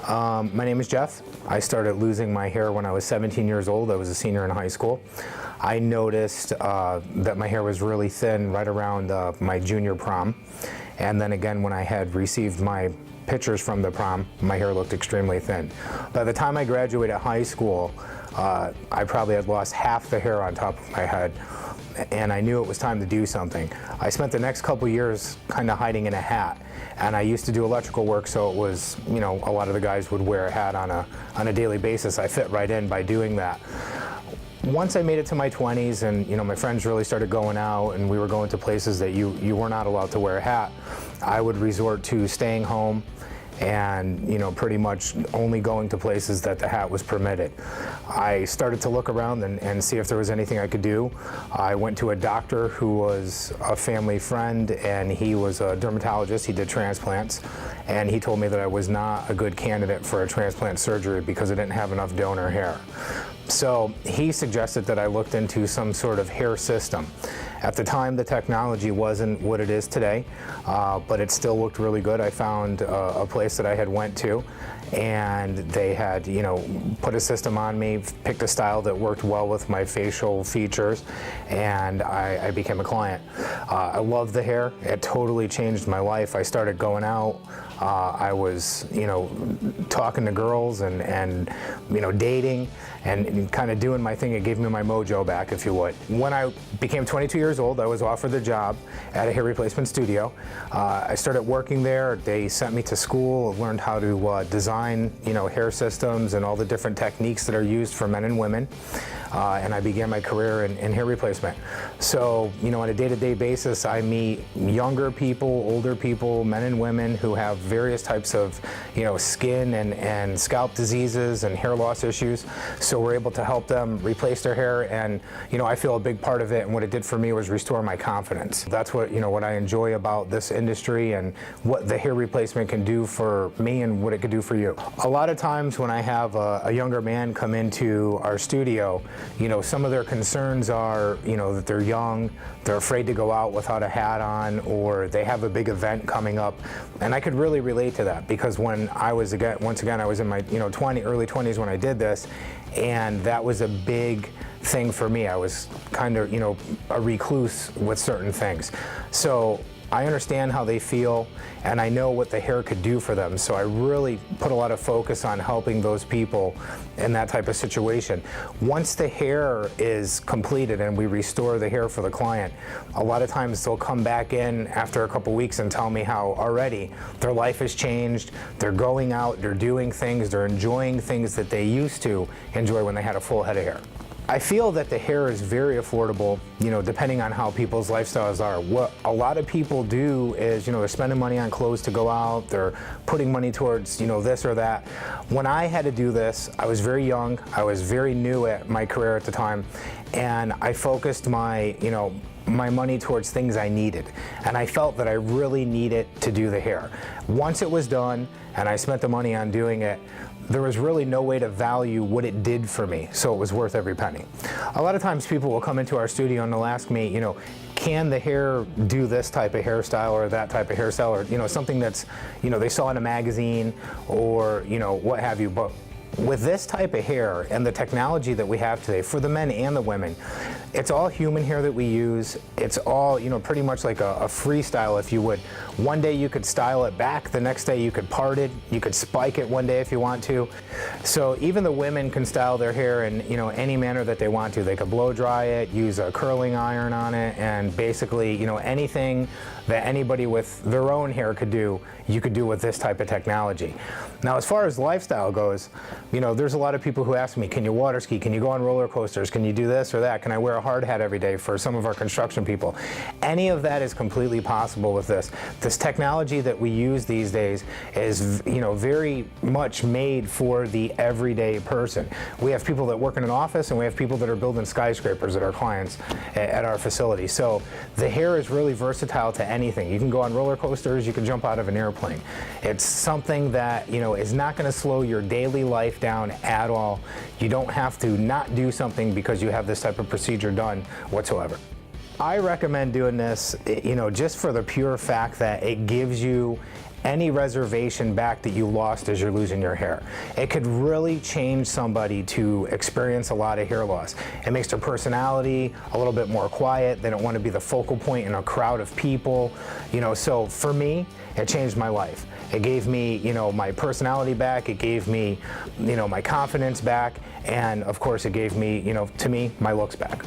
My name is Jeff. I started losing my hair when I was 17 years old. I was a senior in high school. I noticed that my hair was really thin right around my junior prom. And then again, when I had received my pictures from the prom, my hair looked extremely thin. By the time I graduated high school, I probably had lost half the hair on top of my head, and I knew it was time to do something. I spent the next couple years kind of hiding in a hat, and I used to do electrical work, so it was, you know, a lot of the guys would wear a hat on a daily basis. I fit right in by doing that. Once I made it to my 20s and, you know, my friends really started going out and we were going to places that you were not allowed to wear a hat, I would resort to staying home and, you know, pretty much only going to places that the hat was permitted. I started to look around and see if there was anything I could do. I went to a doctor who was a family friend, and he was a dermatologist. He did transplants, and he told me that I was not a good candidate for a transplant surgery because I didn't have enough donor hair. So he suggested that I looked into some sort of hair system. At the time, the technology wasn't what it is today, but it still looked really good. I found a place that I had went to, and they had, you know, put a system on me, picked a style that worked well with my facial features, and I became a client. I loved the hair. It totally changed my life. I started going out. I was, you know, talking to girls and you know, dating and kind of doing my thing. It gave me my mojo back, if you would. When I became 22 years old, I was offered the job at a hair replacement studio. I started working there. They sent me to school, learned how to design, you know, hair systems and all the different techniques that are used for men and women. And I began my career in hair replacement. So, you know, on a day-to-day basis, I meet younger people, older people, men and women who have various types of, you know, skin and scalp diseases and hair loss issues. So we're able to help them replace their hair, and, you know, I feel a big part of it, and what it did for me was restore my confidence. That's what, you know, what I enjoy about this industry and what the hair replacement can do for me and what it could do for you. A lot of times when I have a younger man come into our studio, you know, some of their concerns are, you know, that they're young, they're afraid to go out without a hat on, or they have a big event coming up. And I could really relate to that, because when I was, once again, I was in my, you know, early 20s when I did this, and that was a big thing for me. I was kind of, you know, a recluse with certain things. So I understand how they feel, and I know what the hair could do for them. So I really put a lot of focus on helping those people in that type of situation. Once the hair is completed and we restore the hair for the client, a lot of times they'll come back in after a couple weeks and tell me how already their life has changed. They're going out, they're doing things, they're enjoying things that they used to enjoy when they had a full head of hair. I feel that the hair is very affordable, you know, depending on how people's lifestyles are. What a lot of people do is, you know, they're spending money on clothes to go out, they're putting money towards, you know, this or that. When I had to do this, I was very young, I was very new at my career at the time, and I focused my, you know, my money towards things I needed. And I felt that I really needed to do the hair. Once it was done and I spent the money on doing it, there was really no way to value what it did for me, so it was worth every penny. A lot of times people will come into our studio and they'll ask me, you know, can the hair do this type of hairstyle or that type of hairstyle, or, you know, something that's, you know, they saw in a magazine or, you know, what have you. But with this type of hair and the technology that we have today for the men and the women, it's all human hair that we use. It's all, you know, pretty much like a freestyle, if you would. One day you could style it back, the next day you could part it, you could spike it one day if you want to. So even the women can style their hair in, you know, any manner that they want to. They could blow dry it, use a curling iron on it, and basically, you know, anything that anybody with their own hair could do, you could do with this type of technology. Now, as far as lifestyle goes, you know, there's a lot of people who ask me, can you water ski? Can you go on roller coasters? Can you do this or that? Can I wear a hard hat every day for some of our construction people? Any of that is completely possible with this. This technology that we use these days is, you know, very much made for the everyday person. We have people that work in an office, and we have people that are building skyscrapers that are clients at our facility. So the hair is really versatile to anything. You can go on roller coasters, you can jump out of an airplane. It's something that, you know, is not going to slow your daily life down at all. You don't have to not do something because you have this type of procedure done whatsoever. I recommend doing this, you know, just for the pure fact that it gives you any reservation back that you lost as you're losing your hair. It could really change somebody to experience a lot of hair loss. It makes their personality a little bit more quiet. They don't want to be the focal point in a crowd of people. So for me, it changed my life. It gave me, my personality back. It gave me, my confidence back. And of course, it gave me, to me, my looks back.